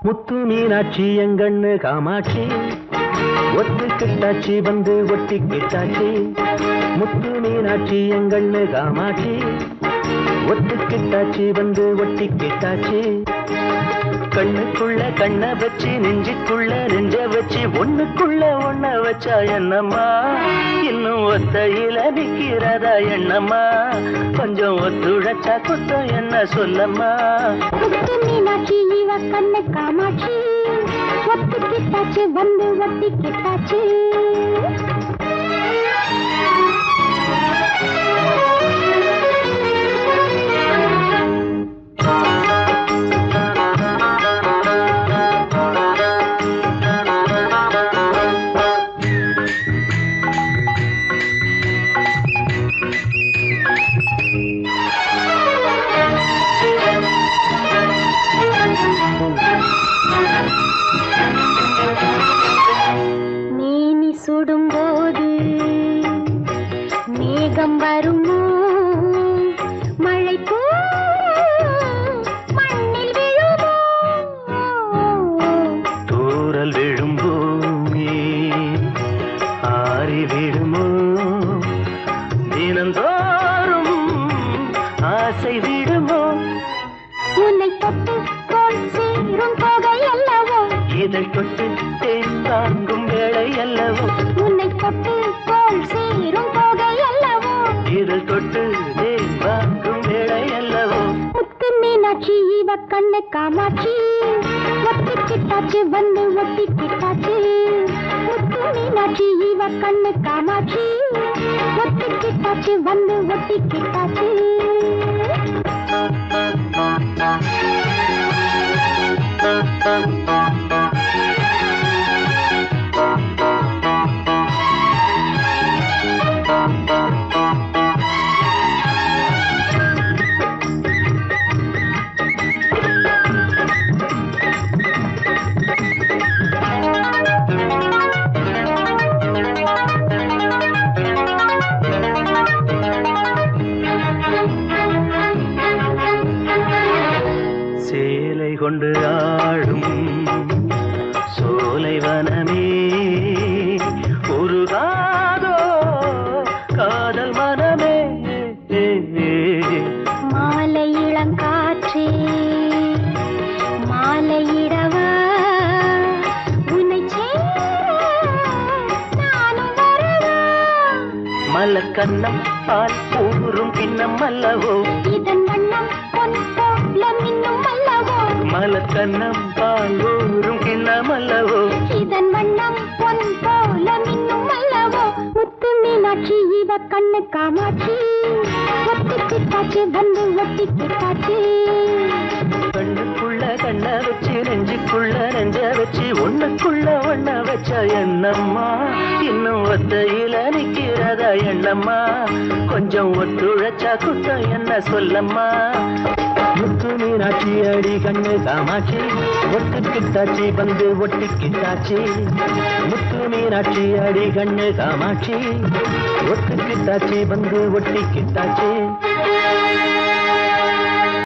முத்து மீனாட்சி எங்கண்ணு காமாட்சி ஒத்துக்கிட்டாச்சி வந்து ஒட்டிக்கிட்டாச்சி. முத்து மீனாட்சி எங்கண்ணு காமாட்சி ஒத்துக்கிட்டாச்சி வந்து ஒட்டிக்கிட்டாச்சி. கண்ணுக்குள்ள கண்ண வச்சு நெஞ்சுக்குள்ள நெஞ்ச வச்சு ஒண்ணுக்குள்ள ஒண்ண வச்சா என்னம்மா இன்னும் ஒத்தையில நிக்கிறதா எண்ணம்மா கொஞ்சம் ஒத்துழைச்சா குத்தம் என்ன சொல்லம்மா. மீனாட்சி இவ கண்ணு காமாட்சி ஒத்துக்கிட்டாச்சு வந்து ஒட்டிக்கிட்டாச்சு. நீனி சுடும்போது மேகம் வருமோ மழை மண்ணில் விழுமோ தூரல் விழும்போமே ஆறி விடுமோ தினந்தோறும் ஆசை விடுமோ. உன்னை தொட்டு போல் சேரும் தொகை அல்லவோ இதழ் தொட்டு தேன் தாங்கும் வேளை அல்லவோ. உன்னை தொட்டு போல் சேரும் தொகை அல்லவோ இதழ் தொட்டு தேன் தாங்கும் வேளை அல்லவோ. முத்து மீனாட்சி இவ கண்ணு காமாட்சி ஒட்டிக்கிட்டாச்சு வந்து ஒட்டிக்கிட்டாச்சு. முத்து மீனாட்சி இவ கண்ணு காமாட்சி ஒட்டிக்கிட்டாச்சு வந்து ஒட்டிக்கிட்டாச்சு. சேலை கொண்டு ஆடும் சோலை வனமே ஒரு காதோ காதல் மனமே. மாலை இளங்காற்றே மாலையிடவா உன்னை நானும் வரவா. மலக்கண்ணம் பால் ஊறும் பின்னம் அல்லவோ இதன் வண்ணம் பொன் போல மின்னும் அல்லவோ. மலக்கண்ணம் பால் ஊறும் கிண்ணம் அல்லவோ இதன் வண்ணம் பொன் போல மின்னும் அல்லவோ. முத்து மீனாட்சி இவ கண்ணு காமாட்சி ஒட்டிக்கிட்டாச்சு வந்து ஒட்டிக்கிட்டாச்சு. கண்ணுக்குள்ள கண்ண வச்சு நெஞ்சுக்குள்ள நெஞ்ச வச்சு ஒண்ணுக்குள்ள ஒண்ண வச்ச என்னம்மா இன்னும் ஒத்தையில நிக்கிறதா எண்ணம்மா கொஞ்சம் ஒத்துழைச்சா குத்தம் என்ன சொல்லம்மா. முத்து மீனாட்சி அடி கண்ணு காமாட்சி ஒட்டுக்கிட்டாச்சி வந்து ஒட்டிக்கிட்டாச்சி. முத்து மீனாட்சி அடி கண்ணு காமாட்சி ஒட்டுக்கிட்டாச்சி வந்து ஒட்டிக்கிட்டாச்சி.